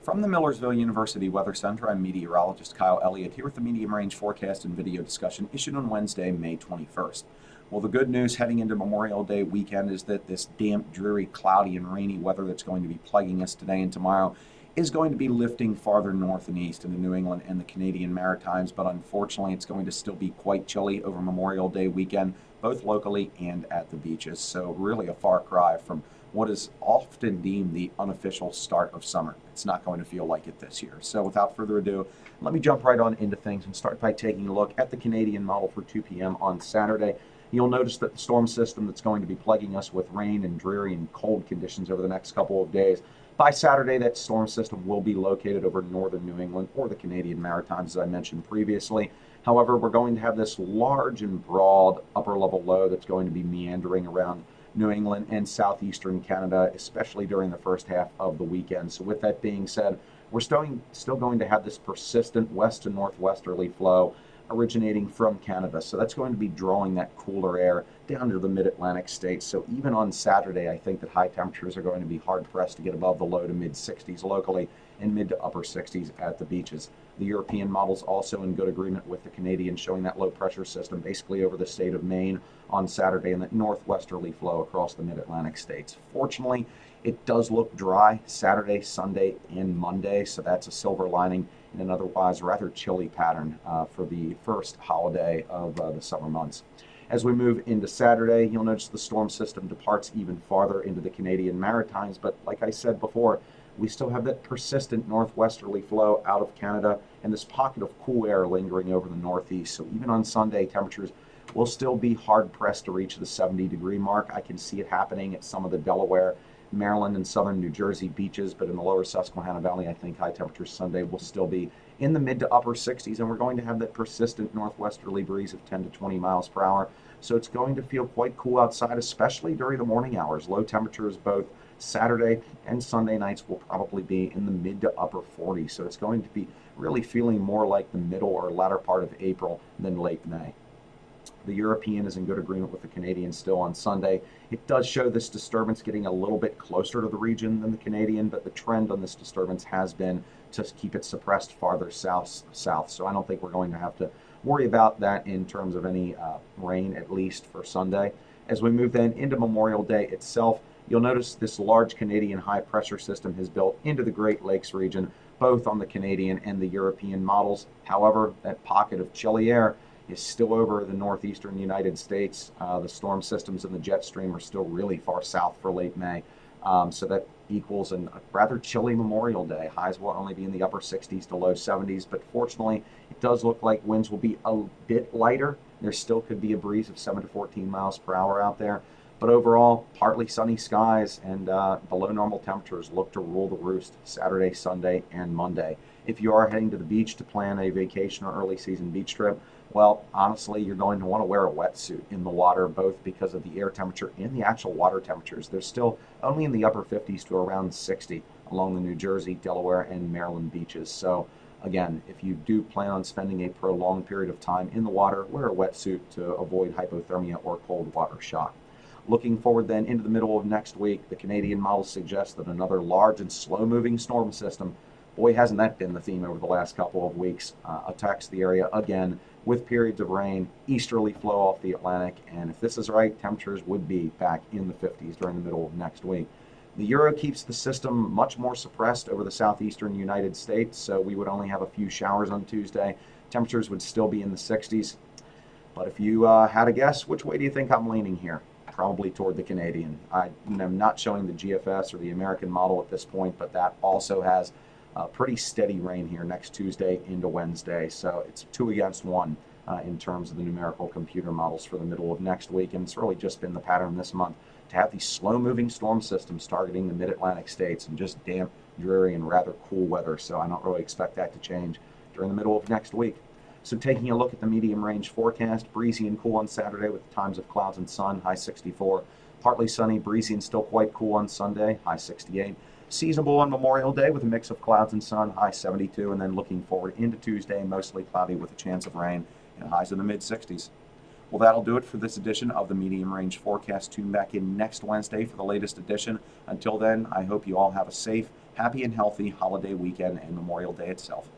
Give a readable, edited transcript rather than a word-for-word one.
From the Millersville University Weather Center, I'm meteorologist Kyle Elliott here with the medium range forecast and video discussion issued on Wednesday, May 21st. Well, the good news heading into Memorial Day weekend is that this damp, dreary, cloudy, and rainy weather that's going to be plaguing us today and tomorrow is going to be lifting farther north and east into New England and the Canadian Maritimes, but unfortunately it's going to still be quite chilly over Memorial Day weekend, both locally and at the beaches. So really a far cry from what is often deemed the unofficial start of summer. It's not going to feel like it this year. So without further ado, let me jump right on into things and start by taking a look at the Canadian model for 2 p.m. on Saturday. You'll notice that the storm system that's going to be plaguing us with rain and dreary and cold conditions over the next couple of days. By Saturday, that storm system will be located over northern New England or the Canadian Maritimes, as I mentioned previously. However, we're going to have this large and broad upper level low that's going to be meandering around New England and southeastern Canada, especially during the first half of the weekend. So with that being said, we're still going to have this persistent west to northwesterly flow originating from Canada. So that's going to be drawing that cooler air down to the mid-Atlantic states. So even on Saturday, I think that high temperatures are going to be hard pressed to get above the low to mid 60s locally and mid to upper 60s at the beaches. The European model's also in good agreement with the Canadian, showing that low pressure system basically over the state of Maine on Saturday and that northwesterly flow across the mid-Atlantic states. Fortunately, it does look dry Saturday, Sunday, and Monday, so that's a silver lining in an otherwise rather chilly pattern for the first holiday of the summer months. As we move into Saturday, you'll notice the storm system departs even farther into the Canadian Maritimes, but like I said before, we still have that persistent northwesterly flow out of Canada and this pocket of cool air lingering over the northeast. So even on Sunday, temperatures will still be hard pressed to reach the 70-degree mark. I can see it happening at some of the Delaware, Maryland, and southern New Jersey beaches, but in the lower Susquehanna Valley, I think high temperatures Sunday will still be in the mid to upper 60s, and we're going to have that persistent northwesterly breeze of 10 to 20 miles per hour. So it's going to feel quite cool outside, especially during the morning hours. Low temperatures both Saturday and Sunday nights will probably be in the mid to upper 40s. So it's going to be really feeling more like the middle or latter part of April than late May. The European is in good agreement with the Canadian still on Sunday. It does show this disturbance getting a little bit closer to the region than the Canadian, but the trend on this disturbance has been to keep it suppressed farther south. So I don't think we're going to have to worry about that in terms of any rain, at least for Sunday. As we move then into Memorial Day itself, you'll notice this large Canadian high pressure system has built into the Great Lakes region, both on the Canadian and the European models. However, that pocket of chilly air is still over the northeastern United States. The storm systems and the jet stream are still really far south for late May. So that equals a rather chilly Memorial Day. Highs will only be in the upper 60s to low 70s, but fortunately, it does look like winds will be a bit lighter. There still could be a breeze of 7 to 14 miles per hour out there. But overall, partly sunny skies and below normal temperatures look to rule the roost Saturday, Sunday, and Monday. If you are heading to the beach to plan a vacation or early season beach trip, well, honestly, you're going to want to wear a wetsuit in the water, both because of the air temperature and the actual water temperatures. They're still only in the upper 50s to around 60 along the New Jersey, Delaware, and Maryland beaches. So again, if you do plan on spending a prolonged period of time in the water, wear a wetsuit to avoid hypothermia or cold water shock. Looking forward then into the middle of next week, the Canadian model suggests that another large and slow-moving storm system, boy, hasn't that been the theme over the last couple of weeks, attacks the area again with periods of rain, easterly flow off the Atlantic, and if this is right, temperatures would be back in the 50s during the middle of next week. The Euro keeps the system much more suppressed over the southeastern United States, so we would only have a few showers on Tuesday. Temperatures would still be in the 60s. But if you had a guess, which way do you think I'm leaning here? Probably toward the Canadian. I am not showing the GFS or the American model at this point, but that also has pretty steady rain here next Tuesday into Wednesday. So it's 2 against 1 in terms of the numerical computer models for the middle of next week. And it's really just been the pattern this month to have these slow-moving storm systems targeting the mid-Atlantic states and just damp, dreary, and rather cool weather. So I don't really expect that to change during the middle of next week. So taking a look at the medium range forecast, breezy and cool on Saturday with times of clouds and sun, high 64. Partly sunny, breezy and still quite cool on Sunday, high 68. Seasonable on Memorial Day with a mix of clouds and sun, high 72. And then looking forward into Tuesday, mostly cloudy with a chance of rain and highs in the mid 60s. Well, that'll do it for this edition of the medium range forecast. Tune back in next Wednesday for the latest edition. Until then, I hope you all have a safe happy and healthy holiday weekend and Memorial Day itself.